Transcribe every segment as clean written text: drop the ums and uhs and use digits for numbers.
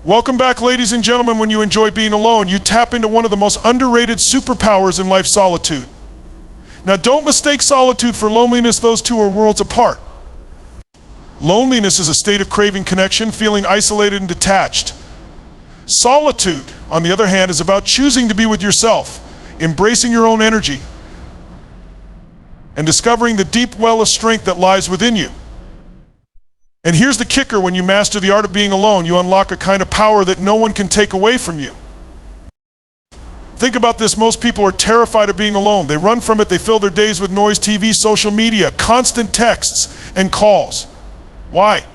Welcome back, ladies and gentlemen. When you enjoy being alone, you tap into one of the most underrated superpowers in life, solitude. Now, don't mistake solitude for loneliness. Those two are worlds apart. Loneliness is a state of craving connection, feeling isolated and detached. Solitude, on the other hand, is about choosing to be with yourself, embracing your own energy, and discovering the deep well of strength that lies within you. And here's the kicker: when you master the art of being alone, you unlock a kind of power that no one can take away from you. Think about this. Most people are terrified of being alone. They run from it. They fill their days with noise, TV, social media, constant texts, and calls. Why?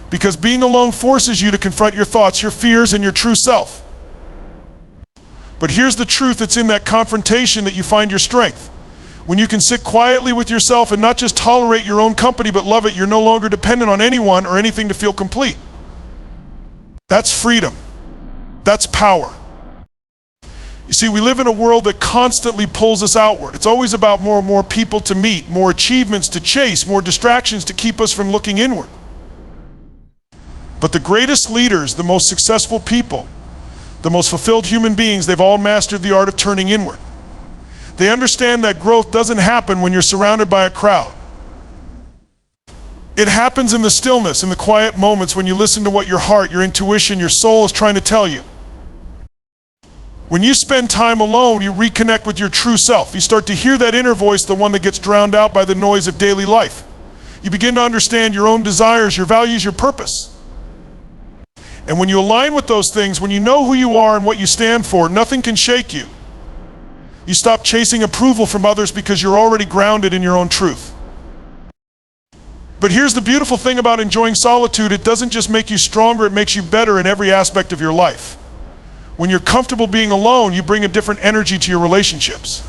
Because being alone forces you to confront your thoughts, your fears, and your true self. But here's the truth: it's in that confrontation that you find your strength. When you can sit quietly with yourself and not just tolerate your own company but love it, you're no longer dependent on anyone or anything to feel complete. That's freedom. That's power. You see, we live in a world that constantly pulls us outward. It's always about more and more people to meet, more achievements to chase, more distractions to keep us from looking inward. But the greatest leaders, the most successful people, the most fulfilled human beings, they've all mastered the art of turning inward. They understand that growth doesn't happen when you're surrounded by a crowd. It happens in the stillness, in the quiet moments when you listen to what your heart, your intuition, your soul is trying to tell you. When you spend time alone, you reconnect with your true self. You start to hear that inner voice, the one that gets drowned out by the noise of daily life. You begin to understand your own desires, your values, your purpose. And when you align with those things, when you know who you are and what you stand for, nothing can shake you. You stop chasing approval from others because you're already grounded in your own truth. But here's the beautiful thing about enjoying solitude: it doesn't just make you stronger, it makes you better in every aspect of your life. When you're comfortable being alone, you bring a different energy to your relationships.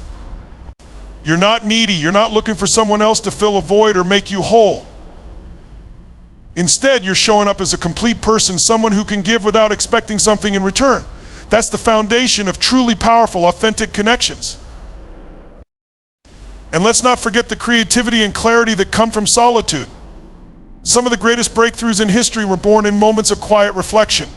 You're not needy, you're not looking for someone else to fill a void or make you whole. Instead, you're showing up as a complete person, someone who can give without expecting something in return. That's the foundation of truly powerful, authentic connections. And let's not forget the creativity and clarity that come from solitude. Some of the greatest breakthroughs in history were born in moments of quiet reflection.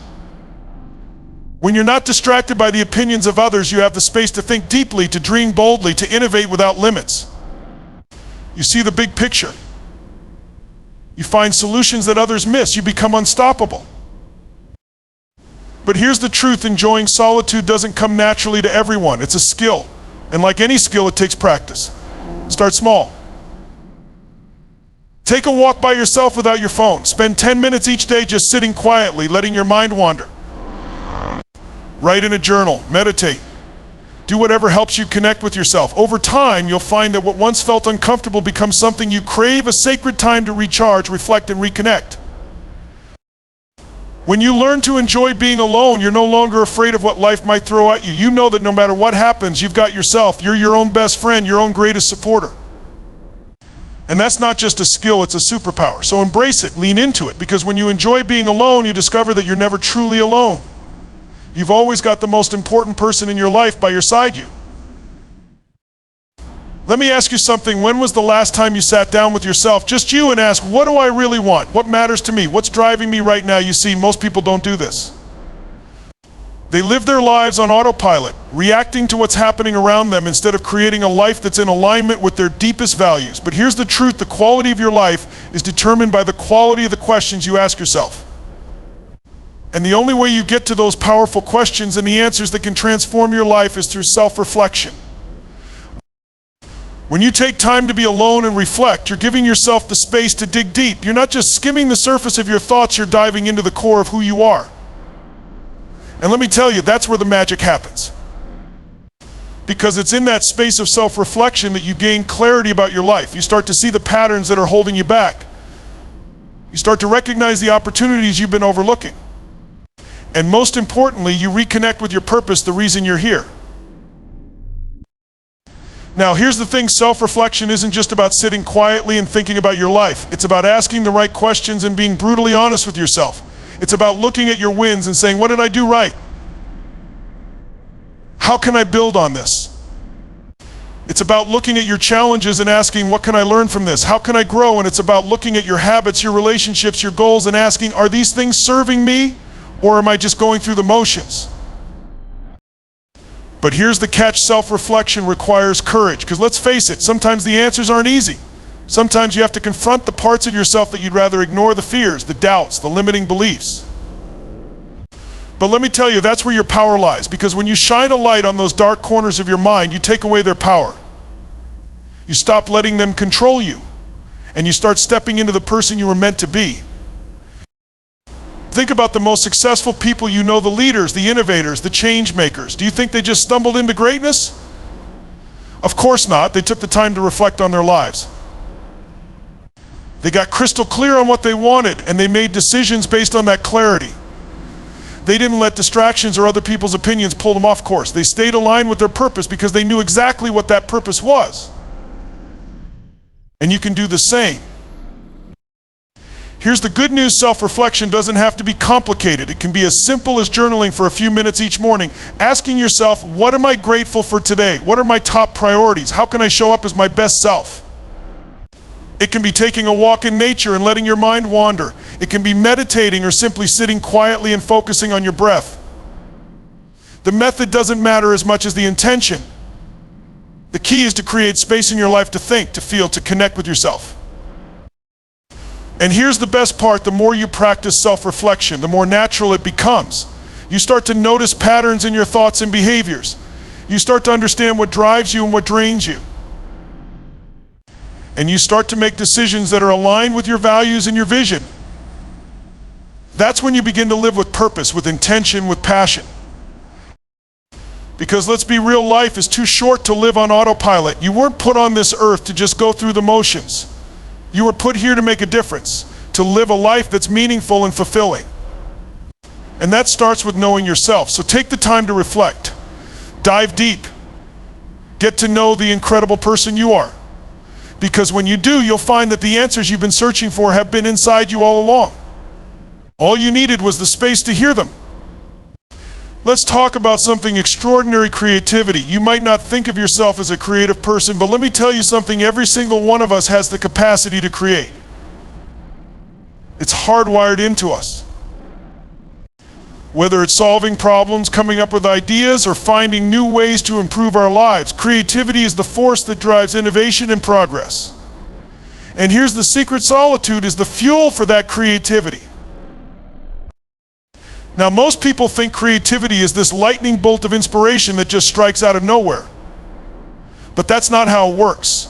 When you're not distracted by the opinions of others, you have the space to think deeply, to dream boldly, to innovate without limits. You see the big picture. You find solutions that others miss. You become unstoppable. But here's the truth: enjoying solitude doesn't come naturally to everyone. It's a skill. And like any skill, it takes practice. Start small. Take a walk by yourself without your phone. Spend 10 minutes each day just sitting quietly, letting your mind wander. Write in a journal. Meditate. Do whatever helps you connect with yourself. Over time, you'll find that what once felt uncomfortable becomes something you crave, a sacred time to recharge, reflect, and reconnect. When you learn to enjoy being alone, you're no longer afraid of what life might throw at you. You know that no matter what happens, you've got yourself. You're your own best friend, your own greatest supporter. And that's not just a skill, it's a superpower. So embrace it, lean into it, because when you enjoy being alone, you discover that you're never truly alone. You've always got the most important person in your life by your side you. Let me ask you something. When was the last time you sat down with yourself, just you, and asked, what do I really want? What matters to me? What's driving me right now? You see, most people don't do this. They live their lives on autopilot, reacting to what's happening around them instead of creating a life that's in alignment with their deepest values. But here's the truth: the quality of your life is determined by the quality of the questions you ask yourself. And the only way you get to those powerful questions and the answers that can transform your life is through self-reflection. When you take time to be alone and reflect, you're giving yourself the space to dig deep. You're not just skimming the surface of your thoughts, you're diving into the core of who you are. And let me tell you, that's where the magic happens. Because it's in that space of self-reflection that you gain clarity about your life. You start to see the patterns that are holding you back. You start to recognize the opportunities you've been overlooking. And most importantly, you reconnect with your purpose, the reason you're here. Now, here's the thing: self-reflection isn't just about sitting quietly and thinking about your life. It's about asking the right questions and being brutally honest with yourself. It's about looking at your wins and saying, what did I do right? How can I build on this? It's about looking at your challenges and asking, what can I learn from this? How can I grow? And it's about looking at your habits, your relationships, your goals, and asking, are these things serving me, Or am I just going through the motions? But here's the catch: self-reflection requires courage. Because let's face it, sometimes the answers aren't easy. Sometimes you have to confront the parts of yourself that you'd rather ignore, the fears, the doubts, the limiting beliefs. But let me tell you, that's where your power lies. Because when you shine a light on those dark corners of your mind, you take away their power. You stop letting them control you. And you start stepping into the person you were meant to be. Think about the most successful people you know, the leaders, the innovators, the change makers. Do you think they just stumbled into greatness? Of course not. They took the time to reflect on their lives. They got crystal clear on what they wanted, and they made decisions based on that clarity. They didn't let distractions or other people's opinions pull them off course. They stayed aligned with their purpose because they knew exactly what that purpose was. And you can do the same. Here's the good news: self-reflection doesn't have to be complicated. It can be as simple as journaling for a few minutes each morning, asking yourself, what am I grateful for today? What are my top priorities? How can I show up as my best self? It can be taking a walk in nature and letting your mind wander. It can be meditating or simply sitting quietly and focusing on your breath. The method doesn't matter as much as the intention. The key is to create space in your life to think, to feel, to connect with yourself. And here's the best part: the more you practice self-reflection, the more natural it becomes. You start to notice patterns in your thoughts and behaviors. You start to understand what drives you and what drains you. And you start to make decisions that are aligned with your values and your vision. That's when you begin to live with purpose, with intention, with passion. Because let's be real, life is too short to live on autopilot. You weren't put on this earth to just go through the motions. You were put here to make a difference, to live a life that's meaningful and fulfilling. And that starts with knowing yourself. So take the time to reflect. Dive deep. Get to know the incredible person you are. Because when you do, you'll find that the answers you've been searching for have been inside you all along. All you needed was the space to hear them. Let's talk about something extraordinary: creativity. You might not think of yourself as a creative person, but let me tell you something: every single one of us has the capacity to create. It's hardwired into us. Whether it's solving problems, coming up with ideas, or finding new ways to improve our lives, creativity is the force that drives innovation and progress. And here's the secret: solitude is the fuel for that creativity. Now, most people think creativity is this lightning bolt of inspiration that just strikes out of nowhere. But that's not how it works.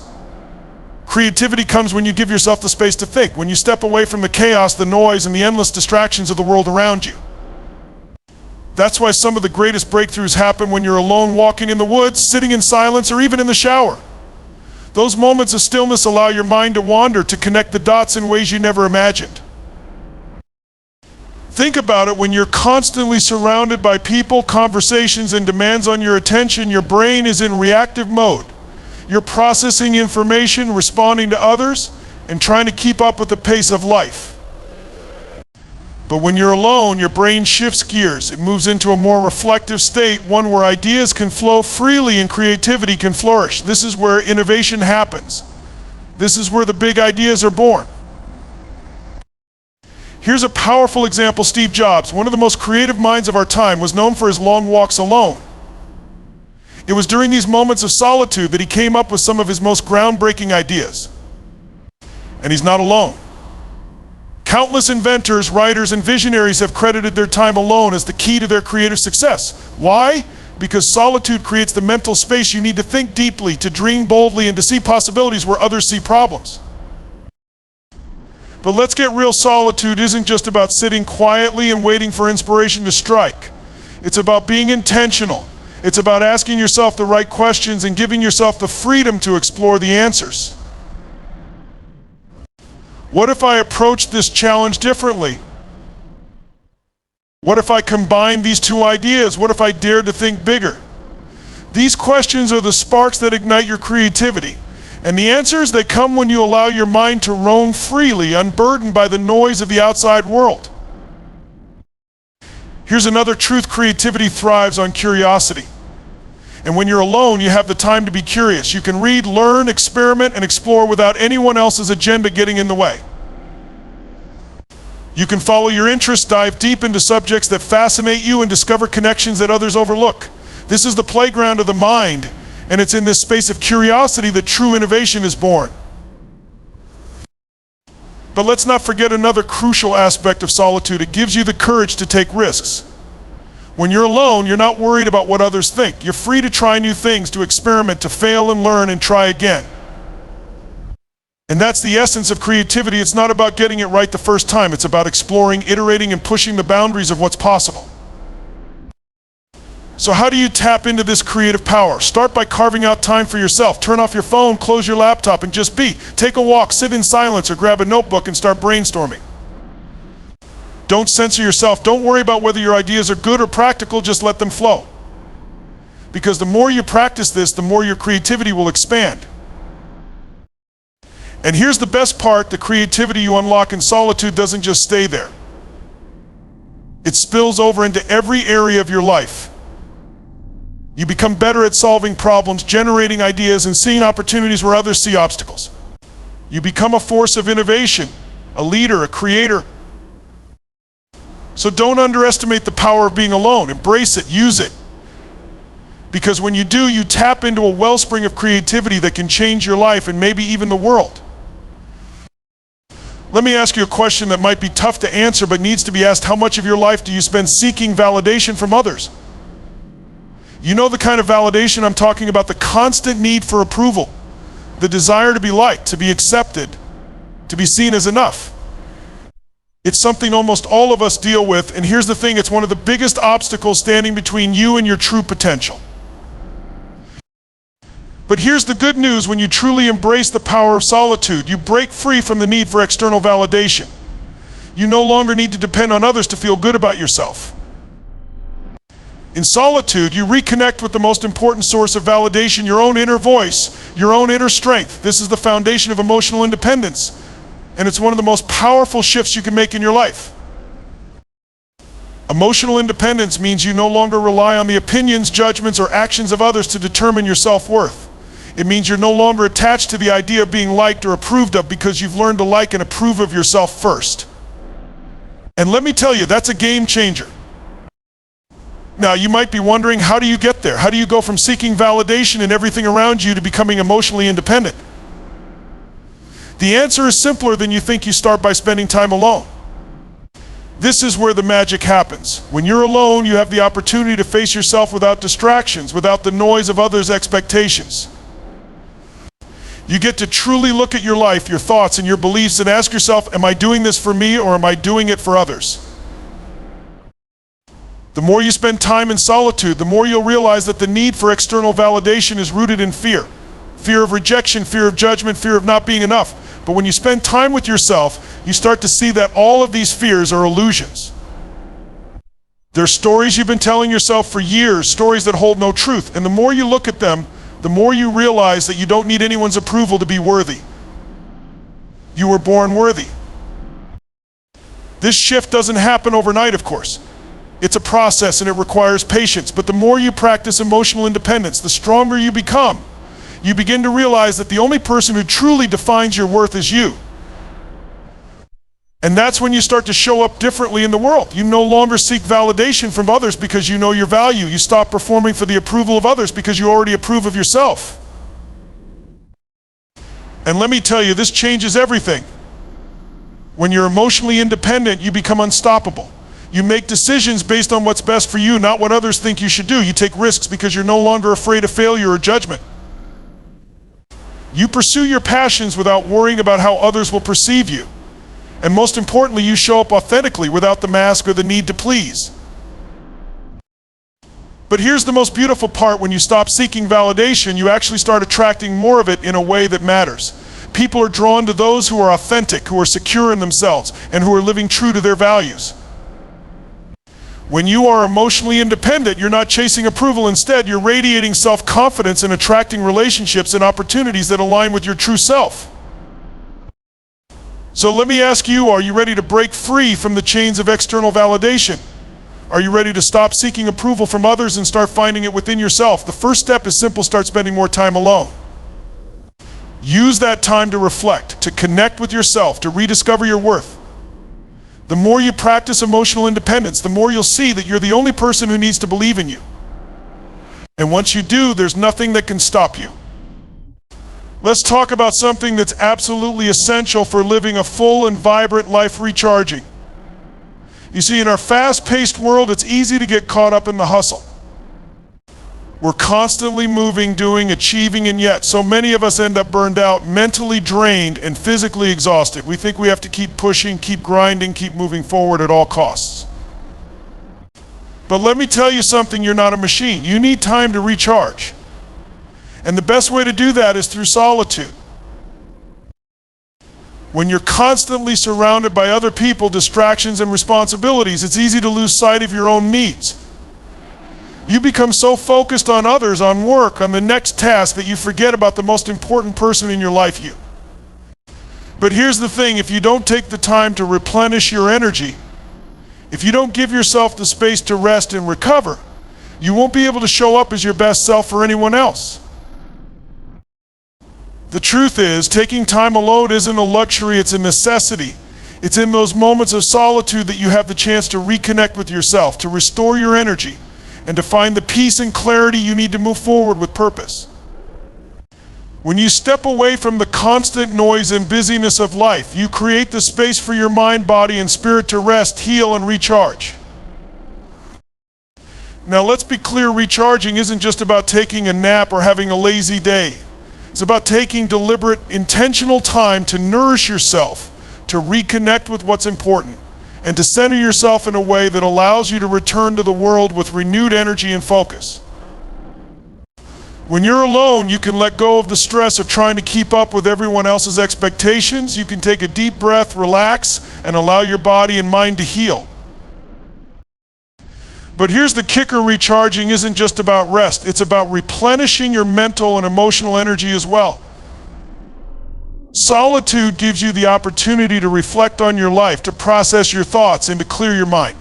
Creativity comes when you give yourself the space to think, when you step away from the chaos, the noise, and the endless distractions of the world around you. That's why some of the greatest breakthroughs happen when you're alone, walking in the woods, sitting in silence, or even in the shower. Those moments of stillness allow your mind to wander, to connect the dots in ways you never imagined. Think about it: when you're constantly surrounded by people, conversations, and demands on your attention, your brain is in reactive mode. You're processing information, responding to others, and trying to keep up with the pace of life. But when you're alone, your brain shifts gears. It moves into a more reflective state, one where ideas can flow freely and creativity can flourish. This is where innovation happens. This is where the big ideas are born. Here's a powerful example: Steve Jobs, one of the most creative minds of our time, was known for his long walks alone. It was during these moments of solitude that he came up with some of his most groundbreaking ideas. And he's not alone. Countless inventors, writers, and visionaries have credited their time alone as the key to their creative success. Why? Because solitude creates the mental space you need to think deeply, to dream boldly, and to see possibilities where others see problems. But let's get real: solitude isn't just about sitting quietly and waiting for inspiration to strike. It's about being intentional. It's about asking yourself the right questions and giving yourself the freedom to explore the answers. What if I approached this challenge differently? What if I combined these two ideas? What if I dared to think bigger? These questions are the sparks that ignite your creativity. And the answers, they come when you allow your mind to roam freely, unburdened by the noise of the outside world. Here's another truth: creativity thrives on curiosity. And when you're alone, you have the time to be curious. You can read, learn, experiment, and explore without anyone else's agenda getting in the way. You can follow your interests, dive deep into subjects that fascinate you, and discover connections that others overlook. This is the playground of the mind, and it's in this space of curiosity that true innovation is born. But let's not forget another crucial aspect of solitude. It gives you the courage to take risks. When you're alone, you're not worried about what others think. You're free to try new things, to experiment, to fail and learn and try again. And that's the essence of creativity. It's not about getting it right the first time. It's about exploring, iterating, and pushing the boundaries of what's possible. So how do you tap into this creative power? Start by carving out time for yourself. Turn off your phone, close your laptop, and just be. Take a walk, sit in silence, or grab a notebook and start brainstorming. Don't censor yourself. Don't worry about whether your ideas are good or practical. Just let them flow. Because the more you practice this, the more your creativity will expand. And here's the best part: the creativity you unlock in solitude doesn't just stay there. It spills over into every area of your life. You become better at solving problems, generating ideas, and seeing opportunities where others see obstacles. You become a force of innovation, a leader, a creator. So don't underestimate the power of being alone. Embrace it, use it. Because when you do, you tap into a wellspring of creativity that can change your life and maybe even the world. Let me ask you a question that might be tough to answer but needs to be asked. How much of your life do you spend seeking validation from others? You know the kind of validation I'm talking about, the constant need for approval, the desire to be liked, to be accepted, to be seen as enough. It's something almost all of us deal with, and here's the thing: it's one of the biggest obstacles standing between you and your true potential. But here's the good news: when you truly embrace the power of solitude, you break free from the need for external validation. You no longer need to depend on others to feel good about yourself. In solitude, you reconnect with the most important source of validation, your own inner voice, your own inner strength. This is the foundation of emotional independence, and it's one of the most powerful shifts you can make in your life. Emotional independence means you no longer rely on the opinions, judgments, or actions of others to determine your self-worth. It means you're no longer attached to the idea of being liked or approved of, because you've learned to like and approve of yourself first. And let me tell you, that's a game changer. Now, you might be wondering, how do you get there? How do you go from seeking validation in everything around you to becoming emotionally independent? The answer is simpler than you think. You start by spending time alone. This is where the magic happens. When you're alone, you have the opportunity to face yourself without distractions, without the noise of others' expectations. You get to truly look at your life, your thoughts, and your beliefs and ask yourself, am I doing this for me or am I doing it for others? The more you spend time in solitude, the more you'll realize that the need for external validation is rooted in fear. Fear of rejection, fear of judgment, fear of not being enough. But when you spend time with yourself, you start to see that all of these fears are illusions. They're stories you've been telling yourself for years, stories that hold no truth. And the more you look at them, the more you realize that you don't need anyone's approval to be worthy. You were born worthy. This shift doesn't happen overnight, of course. It's a process and it requires patience. But the more you practice emotional independence, the stronger you become. You begin to realize that the only person who truly defines your worth is you. And that's when you start to show up differently in the world. You no longer seek validation from others because you know your value. You stop performing for the approval of others because you already approve of yourself. And let me tell you, this changes everything. When you're emotionally independent, you become unstoppable. You make decisions based on what's best for you, not what others think you should do. You take risks because you're no longer afraid of failure or judgment. You pursue your passions without worrying about how others will perceive you. And most importantly, you show up authentically without the mask or the need to please. But here's the most beautiful part: when you stop seeking validation, you actually start attracting more of it in a way that matters. People are drawn to those who are authentic, who are secure in themselves, and who are living true to their values. When you are emotionally independent, you're not chasing approval. Instead, you're radiating self-confidence and attracting relationships and opportunities that align with your true self. So let me ask you, are you ready to break free from the chains of external validation? Are you ready to stop seeking approval from others and start finding it within yourself? The first step is simple: start spending more time alone. Use that time to reflect, to connect with yourself, to rediscover your worth. The more you practice emotional independence, the more you'll see that you're the only person who needs to believe in you. And once you do, there's nothing that can stop you. Let's talk about something that's absolutely essential for living a full and vibrant life: recharging. You see, in our fast-paced world, it's easy to get caught up in the hustle. We're constantly moving, doing, achieving, and yet so many of us end up burned out, mentally drained, and physically exhausted. We think we have to keep pushing, keep grinding, keep moving forward at all costs. But let me tell you something, you're not a machine. You need time to recharge. And the best way to do that is through solitude. When you're constantly surrounded by other people, distractions, and responsibilities, it's easy to lose sight of your own needs. You become so focused on others, on work, on the next task, that you forget about the most important person in your life, you. But here's the thing, if you don't take the time to replenish your energy, if you don't give yourself the space to rest and recover, you won't be able to show up as your best self for anyone else. The truth is, taking time alone isn't a luxury, it's a necessity. It's in those moments of solitude that you have the chance to reconnect with yourself, to restore your energy, and to find the peace and clarity you need to move forward with purpose. When you step away from the constant noise and busyness of life, you create the space for your mind, body, and spirit to rest, heal, and recharge. Now let's be clear, recharging isn't just about taking a nap or having a lazy day. It's about taking deliberate, intentional time to nourish yourself, to reconnect with what's important, and to center yourself in a way that allows you to return to the world with renewed energy and focus. When you're alone, you can let go of the stress of trying to keep up with everyone else's expectations. You can take a deep breath, relax, and allow your body and mind to heal. But here's the kicker, recharging isn't just about rest. It's about replenishing your mental and emotional energy as well. Solitude gives you the opportunity to reflect on your life, to process your thoughts, and to clear your mind.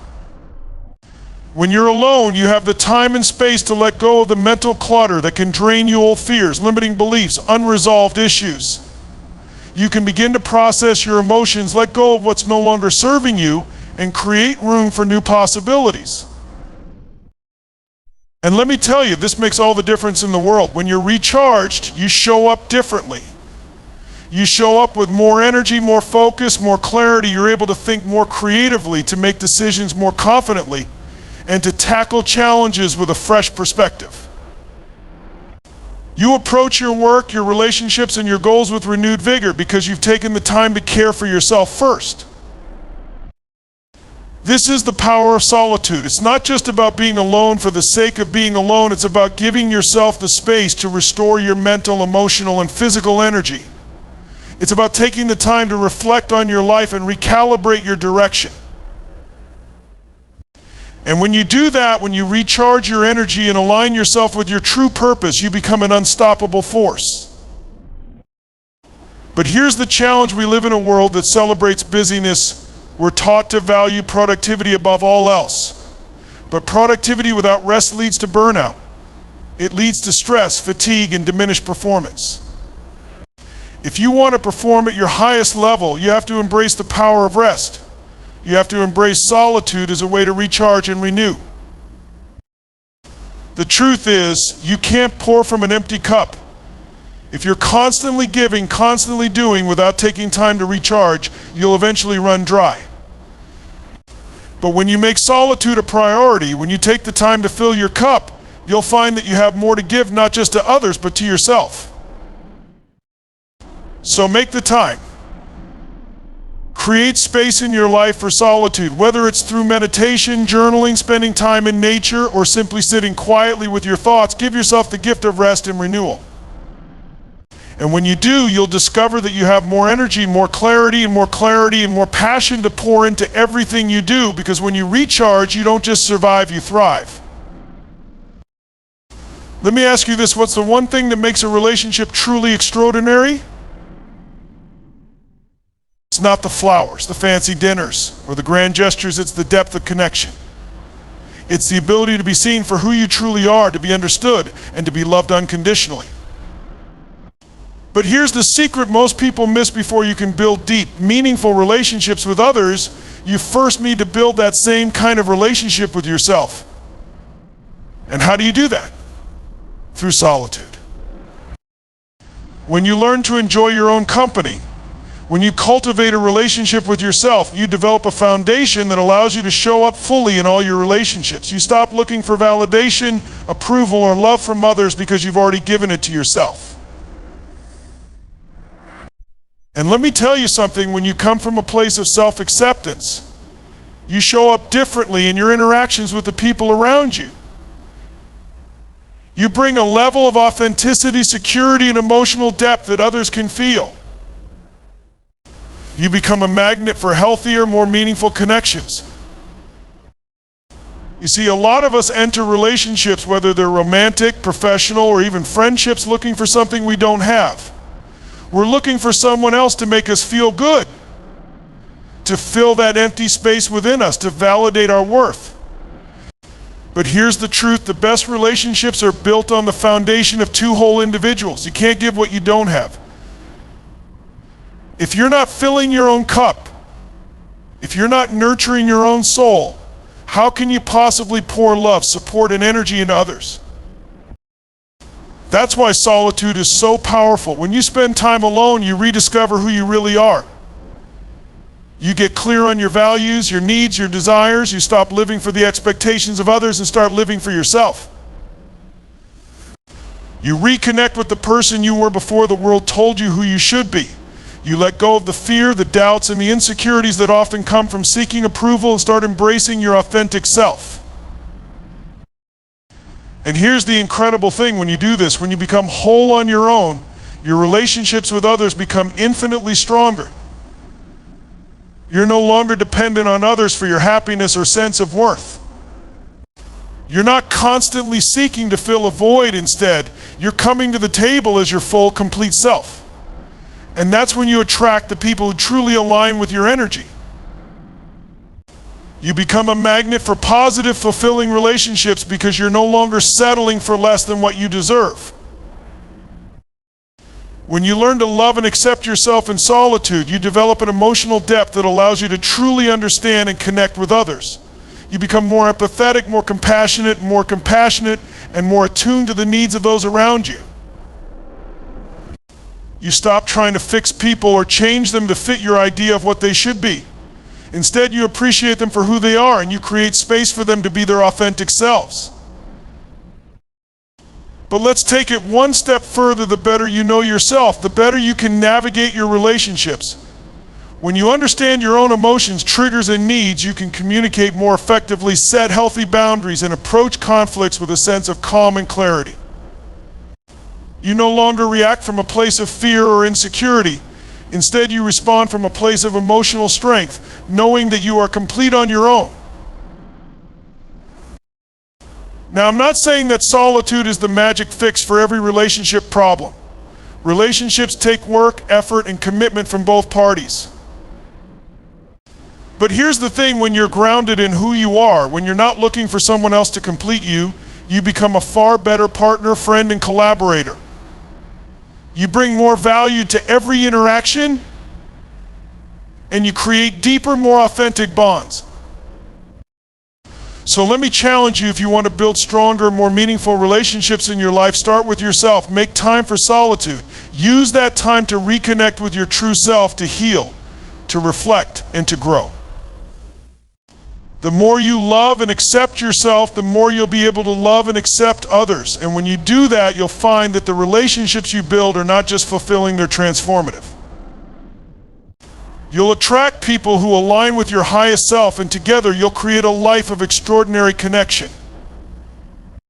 When you're alone, you have the time and space to let go of the mental clutter that can drain you, old fears, limiting beliefs, unresolved issues. You can begin to process your emotions, let go of what's no longer serving you, and create room for new possibilities. And let me tell you, this makes all the difference in the world. When you're recharged, you show up differently. You show up with more energy, more focus, more clarity. You're able to think more creatively, to make decisions more confidently, and to tackle challenges with a fresh perspective. You approach your work, your relationships, and your goals with renewed vigor because you've taken the time to care for yourself first. This is the power of solitude. It's not just about being alone for the sake of being alone. It's about giving yourself the space to restore your mental, emotional, and physical energy. It's about taking the time to reflect on your life and recalibrate your direction. And when you do that, when you recharge your energy and align yourself with your true purpose, you become an unstoppable force. But here's the challenge: we live in a world that celebrates busyness. We're taught to value productivity above all else. But productivity without rest leads to burnout. It leads to stress, fatigue, and diminished performance. If you want to perform at your highest level, you have to embrace the power of rest. You have to embrace solitude as a way to recharge and renew. The truth is, you can't pour from an empty cup. If you're constantly giving, constantly doing without taking time to recharge, you'll eventually run dry. But when you make solitude a priority, when you take the time to fill your cup, you'll find that you have more to give, not just to others, but to yourself. So make the time. Create space in your life for solitude, whether it's through meditation, journaling, spending time in nature, or simply sitting quietly with your thoughts. Give yourself the gift of rest and renewal. And when you do, you'll discover that you have more energy, more clarity, and more passion to pour into everything you do, because when you recharge, you don't just survive, you thrive. Let me ask you this: what's the one thing that makes a relationship truly extraordinary? It's not the flowers, the fancy dinners, or the grand gestures. It's the depth of connection. It's the ability to be seen for who you truly are, to be understood, and to be loved unconditionally. But here's the secret most people miss: before you can build deep, meaningful relationships with others, you first need to build that same kind of relationship with yourself. And how do you do that? Through solitude. When you learn to enjoy your own company, when you cultivate a relationship with yourself, you develop a foundation that allows you to show up fully in all your relationships. You stop looking for validation, approval, or love from others because you've already given it to yourself. And let me tell you something, when you come from a place of self-acceptance, you show up differently in your interactions with the people around you. You bring a level of authenticity, security, and emotional depth that others can feel. You become a magnet for healthier, more meaningful connections. You see, a lot of us enter relationships, whether they're romantic, professional, or even friendships, looking for something we don't have. We're looking for someone else to make us feel good, to fill that empty space within us, to validate our worth. But here's the truth, the best relationships are built on the foundation of two whole individuals. You can't give what you don't have. If you're not filling your own cup, if you're not nurturing your own soul, how can you possibly pour love, support, and energy into others? That's why solitude is so powerful. When you spend time alone, you rediscover who you really are. You get clear on your values, your needs, your desires. You stop living for the expectations of others and start living for yourself. You reconnect with the person you were before the world told you who you should be. You let go of the fear, the doubts, and the insecurities that often come from seeking approval and start embracing your authentic self. And here's the incredible thing when you do this, when you become whole on your own, your relationships with others become infinitely stronger. You're no longer dependent on others for your happiness or sense of worth. You're not constantly seeking to fill a void. Instead, you're coming to the table as your full, complete self. And that's when you attract the people who truly align with your energy. You become a magnet for positive, fulfilling relationships because you're no longer settling for less than what you deserve. When you learn to love and accept yourself in solitude, you develop an emotional depth that allows you to truly understand and connect with others. You become more empathetic, more compassionate, and more attuned to the needs of those around you. You stop trying to fix people or change them to fit your idea of what they should be. Instead, you appreciate them for who they are, and you create space for them to be their authentic selves. But let's take it one step further. The better you know yourself, the better you can navigate your relationships. When you understand your own emotions, triggers, and needs, you can communicate more effectively, set healthy boundaries, and approach conflicts with a sense of calm and clarity. You no longer react from a place of fear or insecurity. Instead, you respond from a place of emotional strength, knowing that you are complete on your own. Now, I'm not saying that solitude is the magic fix for every relationship problem. Relationships take work, effort, and commitment from both parties. But here's the thing, when you're grounded in who you are, when you're not looking for someone else to complete you, you become a far better partner, friend, and collaborator. You bring more value to every interaction, and you create deeper, more authentic bonds. So let me challenge you, if you want to build stronger, more meaningful relationships in your life, start with yourself. Make time for solitude. Use that time to reconnect with your true self, to heal, to reflect, and to grow. The more you love and accept yourself, the more you'll be able to love and accept others. And when you do that, you'll find that the relationships you build are not just fulfilling, they're transformative. You'll attract people who align with your highest self, and together you'll create a life of extraordinary connection.